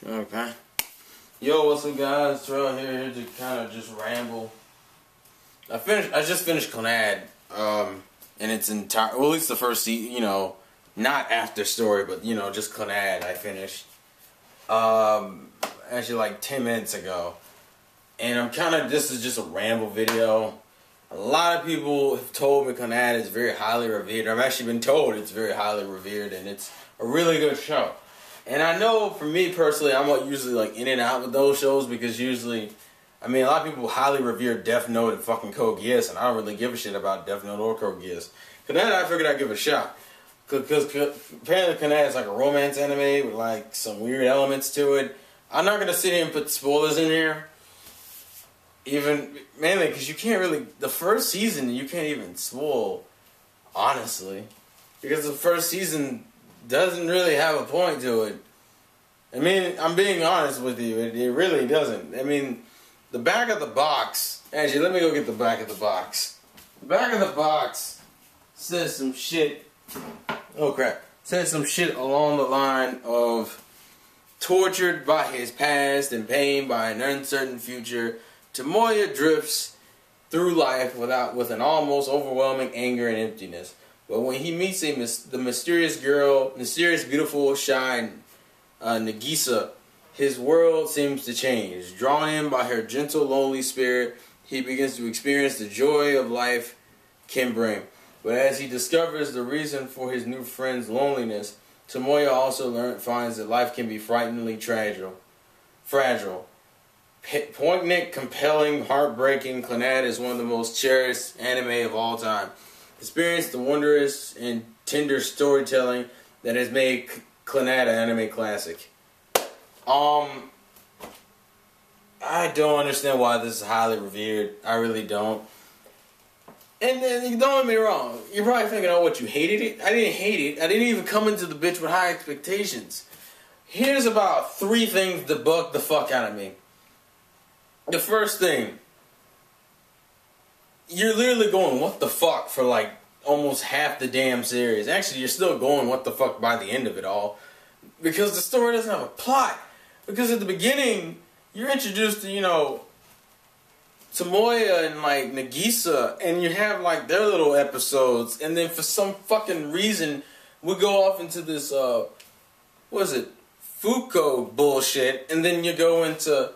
Okay. Yo, what's up, guys? Terrell here to kind of just ramble. I just finished Clannad, in its entire, well, at least the first season, not after story, but just Clannad. I finished, actually like 10 minutes ago, and this is just a ramble video. A lot of people have told me Clannad is very highly revered. I've actually been told it's very highly revered, and it's a really good show. And I know, for me personally, I'm usually like in and out with those shows because usually, a lot of people highly revere Death Note and fucking Code Geass, and I don't really give a shit about Death Note or Code Geass. Clannad, I figured I'd give it a shot. Because apparently Clannad is like a romance anime with like some weird elements to it. I'm not going to sit here and put spoilers in here. Mainly because you can't really, the first season you can't even spoil, honestly. Because the first season doesn't really have a point to it. I'm being honest with you, it really doesn't. The back of the box, actually, let me go get the back of the box. The back of the box says some shit, oh crap, says some shit along the line of tortured by his past and pained by an uncertain future, Tomoya drifts through life with an almost overwhelming anger and emptiness. But when he meets the mysterious beautiful, shy Nagisa, his world seems to change. Drawn in by her gentle, lonely spirit, he begins to experience the joy of life can bring. But as he discovers the reason for his new friend's loneliness, Tomoya also finds that life can be frighteningly fragile. Poignant, compelling, heartbreaking, Clannad is one of the most cherished anime of all time. Experience the wondrous and tender storytelling that has made Clannad an anime classic. I don't understand why this is highly revered. I really don't. And don't get me wrong. You're probably thinking, oh, what, you hated it? I didn't hate it. I didn't even come into the bitch with high expectations. Here's about 3 things that bugged the fuck out of me. The first thing, you're literally going, what the fuck, for like almost half the damn series. Actually, you're still going, what the fuck, by the end of it all. Because the story doesn't have a plot. Because at the beginning, you're introduced to, Tomoya and like Nagisa, and you have like their little episodes, and then for some fucking reason, we go off into this, Fuko bullshit, and then you go into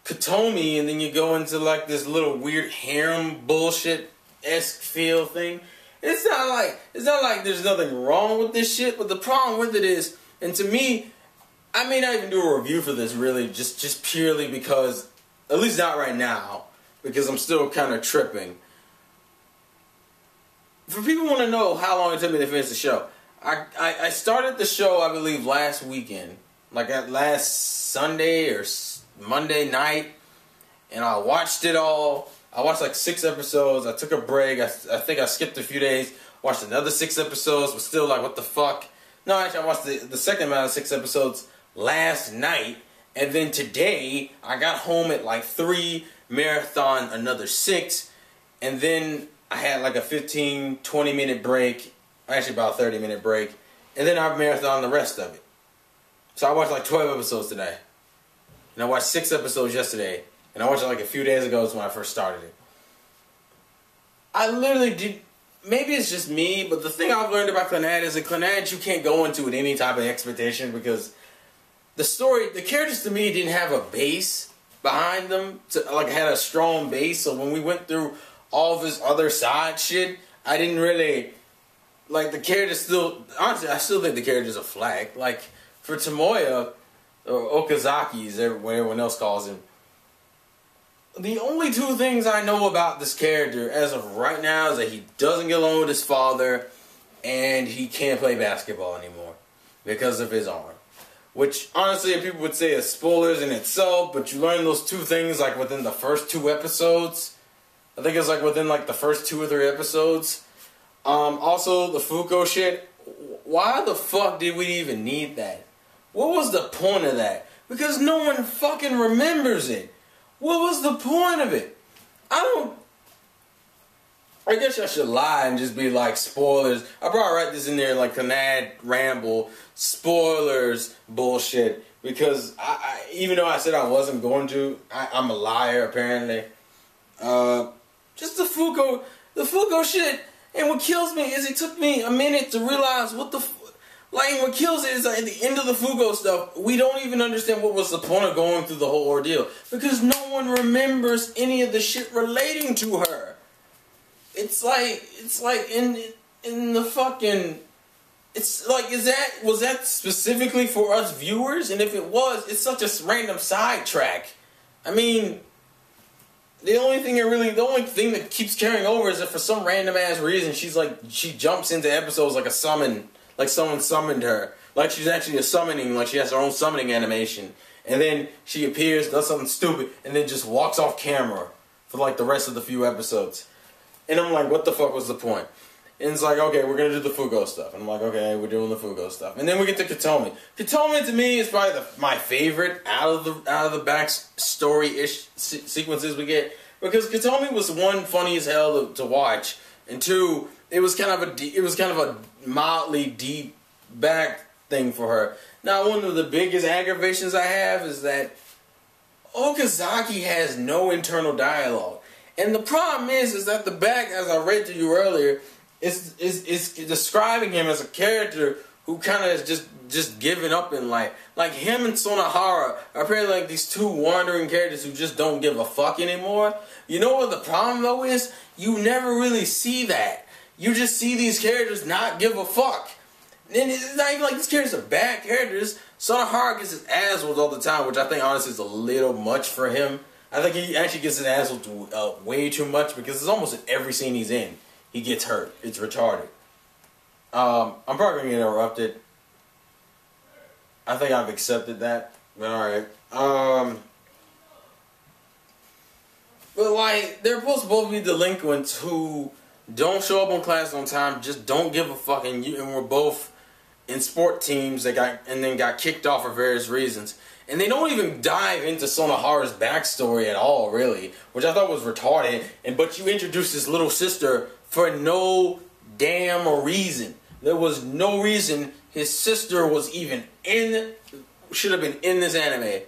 Katomi, and then you go into like this little weird harem bullshit-esque feel thing. It's not like there's nothing wrong with this shit, but the problem with it is, and to me, I may not even do a review for this really, just purely because, at least not right now, because I'm still kind of tripping. For people who want to know how long it took me to finish the show, I started the show, I believe, last weekend, like at last Sunday or Monday night, and I watched it all. I watched like 6 episodes. I took a break. I think I skipped a few days. Watched another 6 episodes. Was still like, what the fuck? No, actually, I watched the second amount of 6 episodes last night, and then today I got home at like 3, marathon another 6, and then I had like a 15-20 minute break. Actually, about a 30-minute break, and then I marathon the rest of it. So I watched like 12 episodes today. And I watched 6 episodes yesterday. And I watched it like a few days ago when I first started it. I literally did... Maybe it's just me, but the thing I've learned about Clannad is that Clannad, you can't go into with any type of expectation because the story, the characters to me didn't have a base behind them. Had a strong base. So when we went through all of this other side shit, I didn't really... Like, the characters still... Honestly, I still think the characters are flag. Like, for Tomoya... or Okazaki, is what everyone else calls him. The only 2 things I know about this character as of right now is that he doesn't get along with his father, and he can't play basketball anymore because of his arm. Which, honestly, people would say is spoilers in itself, but you learn those 2 things like within the first 2 episodes. I think it's like within like the first 2 or 3 episodes. Also, the Fuko shit. Why the fuck did we even need that? What was the point of that? Because no one fucking remembers it. What was the point of it? I guess I should lie and just be like, spoilers. I probably write this in there like Clannad Ramble, spoilers, bullshit. because I even though I said I wasn't going to, I'm a liar apparently. Just the Fuko shit. And what kills me is it took me a minute to realize what what kills it is at the end of the Fugo stuff, we don't even understand what was the point of going through the whole ordeal. Because no one remembers any of the shit relating to her. It's like in the fucking... It's like, was that specifically for us viewers? And if it was, it's such a random sidetrack. I mean... The only thing that keeps carrying over is that for some random ass reason she jumps into episodes like a summon, like someone summoned her, like she's actually a summoning, like she has her own summoning animation, and then she appears, does something stupid, and then just walks off camera for like the rest of the few episodes, and I'm like, what the fuck was the point? And it's like, okay, we're gonna do the Fugo stuff, and I'm like, okay, we're doing the Fugo stuff, and then we get to Katomi. Katomi to me is probably my favorite out of the backstory-ish sequences we get, because Katomi was one, funny as hell to watch, and two, it was kind of a mildly deep back thing for her. Now, one of the biggest aggravations I have is that Okazaki has no internal dialogue, and the problem is that the back, as I read to you earlier, is describing him as a character who kind of is just giving up in life. Like him and Sonohara are apparently like these two wandering characters who just don't give a fuck anymore. You know what the problem though is? You never really see that. You just see these characters not give a fuck. And it's not even like these characters are bad characters. Sonohara gets his ass whooped all the time, which I think honestly is a little much for him. I think he actually gets his ass whooped way too much because it's almost in every scene he's in. He gets hurt. It's retarded. I'm probably going to get interrupted. I think I've accepted that. Alright. But like, they're supposed to both be delinquents who don't show up on class on time, just don't give a fuck, and we're both in sport teams that got kicked off for various reasons. And they don't even dive into Sonohara's backstory at all, really, which I thought was retarded. But you introduce his little sister for no damn reason. There was no reason his sister was even should have been in this anime.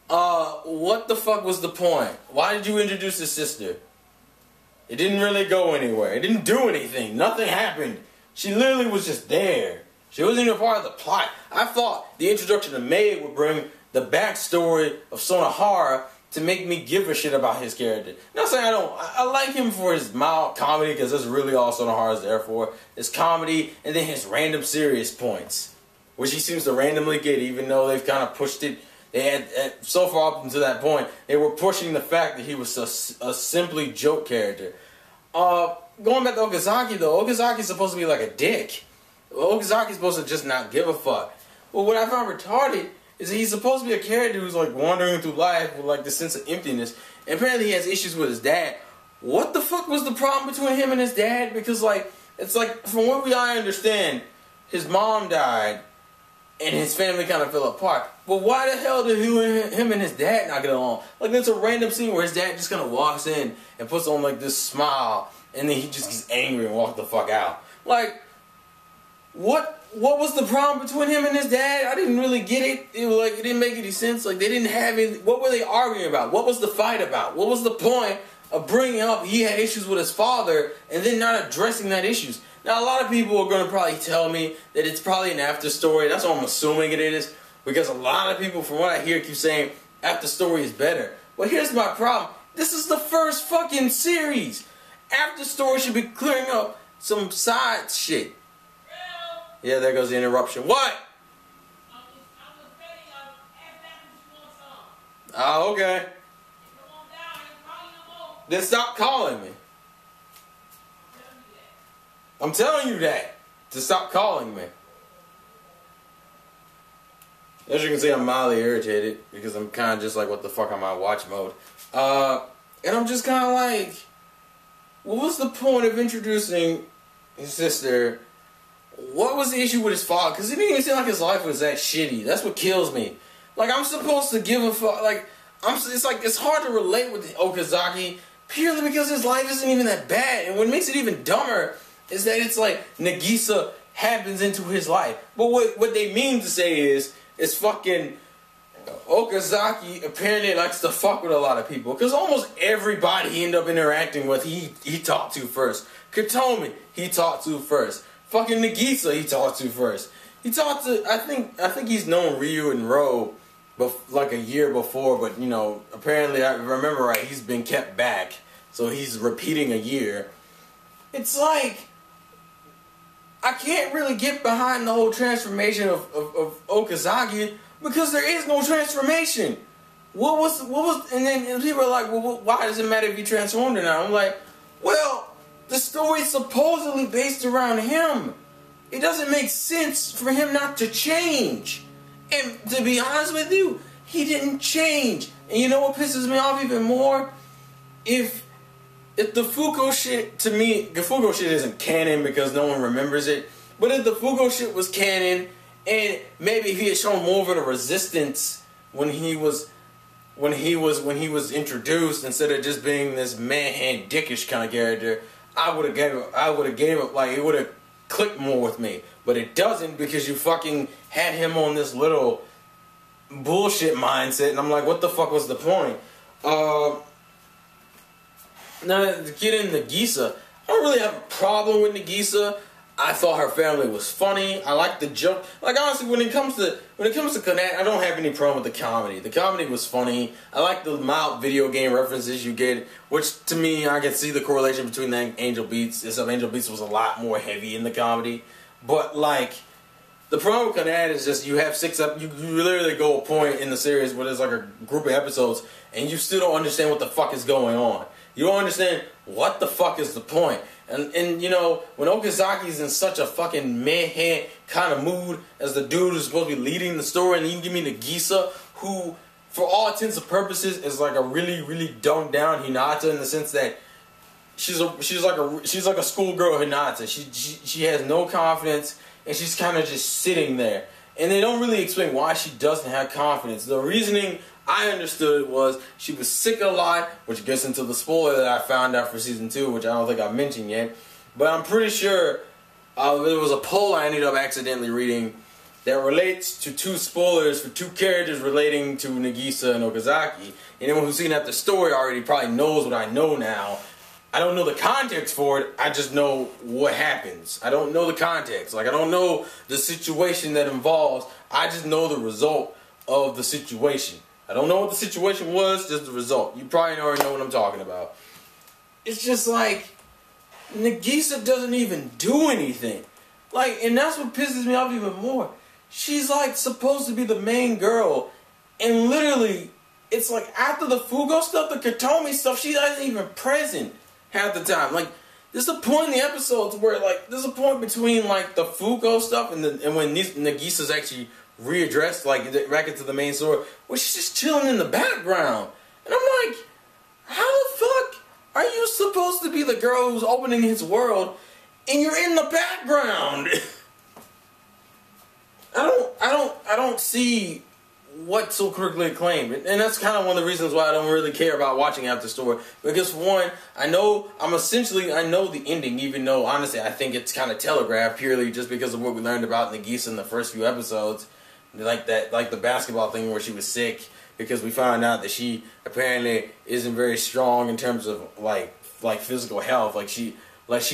What the fuck was the point? Why did you introduce his sister? It didn't really go anywhere. It didn't do anything. Nothing happened. She literally was just there. She wasn't even part of the plot. I thought the introduction of May would bring the backstory of Sonohara to make me give a shit about his character. Not saying I don't. I like him for his mild comedy, because that's really all Sonohara is there for. His comedy, and then his random serious points, which he seems to randomly get, even though they've kind of pushed it. They had, so far up until that point, they were pushing the fact that he was a simply joke character. Going back to Okazaki, though, Okazaki's supposed to be like a dick. Okazaki's supposed to just not give a fuck. Well, what I found retarded is that he's supposed to be a character who's like wandering through life with like this sense of emptiness. And apparently he has issues with his dad. What the fuck was the problem between him and his dad? Because like, it's like, from what I understand, his mom died and his family kind of fell apart. But why the hell did him and his dad not get along? Like, there's a random scene where his dad just kind of walks in and puts on like this smile, and then he just gets angry and walks the fuck out. Like, what was the problem between him and his dad? I didn't really get it. It was like, it didn't make any sense. Like, they didn't have any. What were they arguing about? What was the fight about? What was the point of bringing up he had issues with his father and then not addressing that issues? Now, a lot of people are going to probably tell me that it's probably an after story. That's what I'm assuming it is, because a lot of people, from what I hear, keep saying after story is better. But here's my problem. This is the first fucking series. After story should be clearing up some side shit. Yeah, there goes the interruption. What? Oh, okay. Then stop calling me. I'm telling you that. To stop calling me. As you can see, I'm mildly irritated because I'm kind of just like, what the fuck am I watch mode? And I'm just kind of like, what was the point of introducing his sister? What was the issue with his father? Because it didn't even seem like his life was that shitty. That's what kills me. Like, I'm supposed to give a fuck. Like, it's hard to relate with Okazaki purely because his life isn't even that bad. And what makes it even dumber is that it's like Nagisa happens into his life. But what they mean to say is fucking Okazaki apparently likes to fuck with a lot of people. Because almost everybody he ended up interacting with, he talked to first. Katomi, he talked to first. Fucking Nagisa, he talked to first. He talked to, I think he's known Ryu and Ro like a year before, but you know, apparently, I remember right, he's been kept back. So he's repeating a year. It's like, I can't really get behind the whole transformation of Okazaki because there is no transformation. What was, and then people are like, well, why does it matter if he transformed or not? I'm like, well, the story's supposedly based around him. It doesn't make sense for him not to change. And to be honest with you, he didn't change. And you know what pisses me off even more? If the Fuko shit, to me, the Fuko shit isn't canon because no one remembers it. But if the Fuko shit was canon, and maybe if he had shown more of a resistance when he was introduced instead of just being this man-hand dickish kind of character, I would have gave it, like, it would have clicked more with me. But it doesn't because you fucking had him on this little bullshit mindset, and I'm like, what the fuck was the point? Now, to get into Nagisa, I don't really have a problem with Nagisa. I thought her family was funny. I like the joke. Like, honestly, when it comes to Clannad, I don't have any problem with the comedy. The comedy was funny. I like the mild video game references you get, which to me, I can see the correlation between the Angel Beats. Except Angel Beats was a lot more heavy in the comedy. But like, the problem with Clannad is just you have you literally go a point in the series where there's like a group of episodes and you still don't understand what the fuck is going on. You don't understand what the fuck is the point. And you know, when Okazaki's in such a fucking meh kind of mood as the dude who's supposed to be leading the story, and you give me Nagisa, who, for all intents and purposes, is like a really, really dumbed down Hinata in the sense that she's like a schoolgirl Hinata. She has no confidence, and she's kind of just sitting there. And they don't really explain why she doesn't have confidence. The reasoning I understood was she was sick a lot, which gets into the spoiler that I found out for season 2, which I don't think I mentioned yet. But I'm pretty sure there was a poll I ended up accidentally reading that relates to 2 spoilers for 2 characters relating to Nagisa and Okazaki. Anyone who's seen that the story already probably knows what I know now. I don't know the context for it, I just know what happens. I don't know the context. Like, I don't know the situation that involves, I just know the result of the situation. I don't know what the situation was, just the result. You probably already know what I'm talking about. It's just like, Nagisa doesn't even do anything. Like, and that's what pisses me off even more. She's like supposed to be the main girl, and literally, it's like after the Fugo stuff, the Katomi stuff, she's not even present half the time. Like, there's a point in the episodes where, like, there's a point between, like, the Fugo stuff and when Nagisa's actually readdressed, like, back into the main story, where she's just chilling in the background. And I'm like, how the fuck are you supposed to be the girl who's opening his world and you're in the background? I don't see what's so critically acclaimed. And that's kind of one of the reasons why I don't really care about watching After Story. Because for one, I know the ending, even though honestly I think it's kind of telegraphed purely just because of what we learned about Nagisa in the first few episodes. Like the basketball thing where she was sick, because we found out that she apparently isn't very strong in terms of like physical health. Like she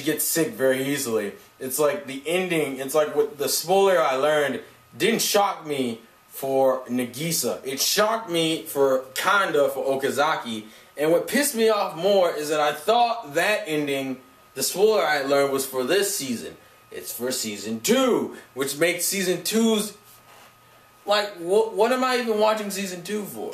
gets sick very easily. It's like the ending, it's like what the spoiler I learned didn't shock me for Nagisa. It shocked me for kinda for Okazaki. And what pissed me off more is that I thought that ending, the spoiler I learned, was for this season. It's for season 2, which makes season 2's like, what am I even watching season 2 for?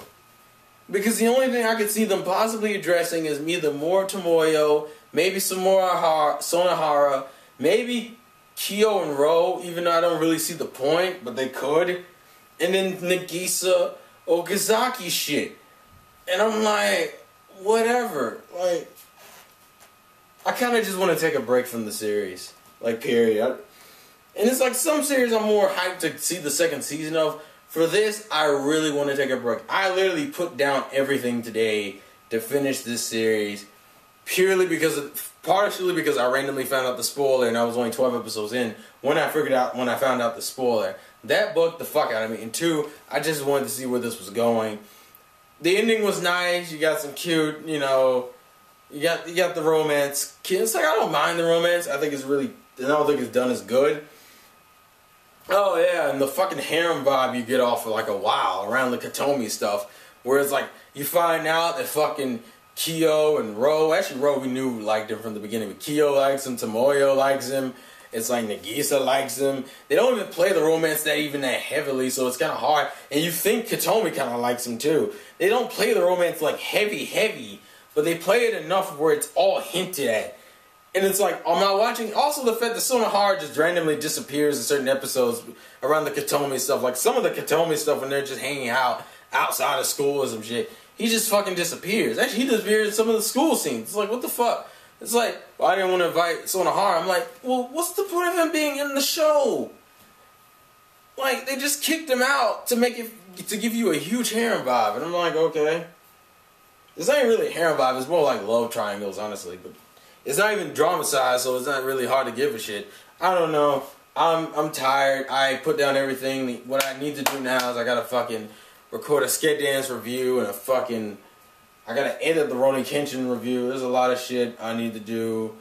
Because the only thing I could see them possibly addressing is either more Tomoyo, maybe some more Sonohara, maybe Kyo and Ro, even though I don't really see the point, but they could. And then Nagisa, Okazaki shit. And I'm like, whatever. Like, I kind of just want to take a break from the series. Like, period. And it's like some series I'm more hyped to see the second season of. For this, I really want to take a break. I literally put down everything today to finish this series. Partially because I randomly found out the spoiler and I was only 12 episodes in when I found out the spoiler. that bugged the fuck out of me. And 2, I just wanted to see where this was going. The ending was nice. You got some cute, you know, you got the romance. It's like, I don't mind the romance. I don't think it's done as good. Oh yeah, and the fucking harem vibe you get off of like a while around the Katomi stuff, where it's like you find out that fucking Kyo and Ro, actually Ro we knew liked him from the beginning, but Kyo likes him, Tomoyo likes him. It's like Nagisa likes him. They don't even play the romance that heavily, so it's kind of hard. And you think Katomi kind of likes him too. They don't play the romance like heavy, but they play it enough where it's all hinted at. And it's like, am I watching? Also the fact that Sonohara just randomly disappears in certain episodes around the Katomi stuff. Like some of the Katomi stuff when they're just hanging out outside of school or some shit. He just fucking disappears. Actually, he disappears in some of the school scenes. It's like, what the fuck? It's like, well, I didn't want to invite Sonohara. I'm like, well, what's the point of him being in the show? Like, they just kicked him out to give you a huge harem vibe. And I'm like, okay. This ain't really a harem vibe. It's more like love triangles, honestly. But it's not even dramatized, so it's not really hard to give a shit. I don't know. I'm tired. I put down everything. What I need to do now is I gotta fucking record a Skate Dance review and I gotta edit the Rurouni Kenshin review. There's a lot of shit I need to do.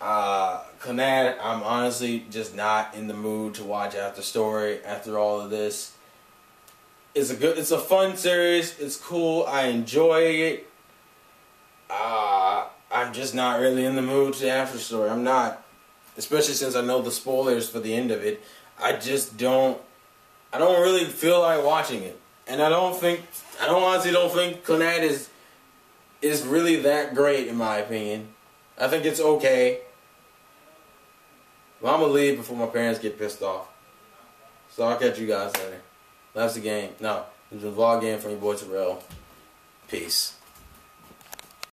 Clannad, I'm honestly just not in the mood to watch after story after all of this. It's a fun series. It's cool. I enjoy it. I'm just not really in the mood to after story. I'm not, especially since I know the spoilers for the end of it. I don't really feel like watching it, and I honestly don't think Clannad is really that great in my opinion. I think it's okay. But I'm gonna leave before my parents get pissed off. So I'll catch you guys later. That's the game. No, it's a vlog game from your boy Terrell. Peace.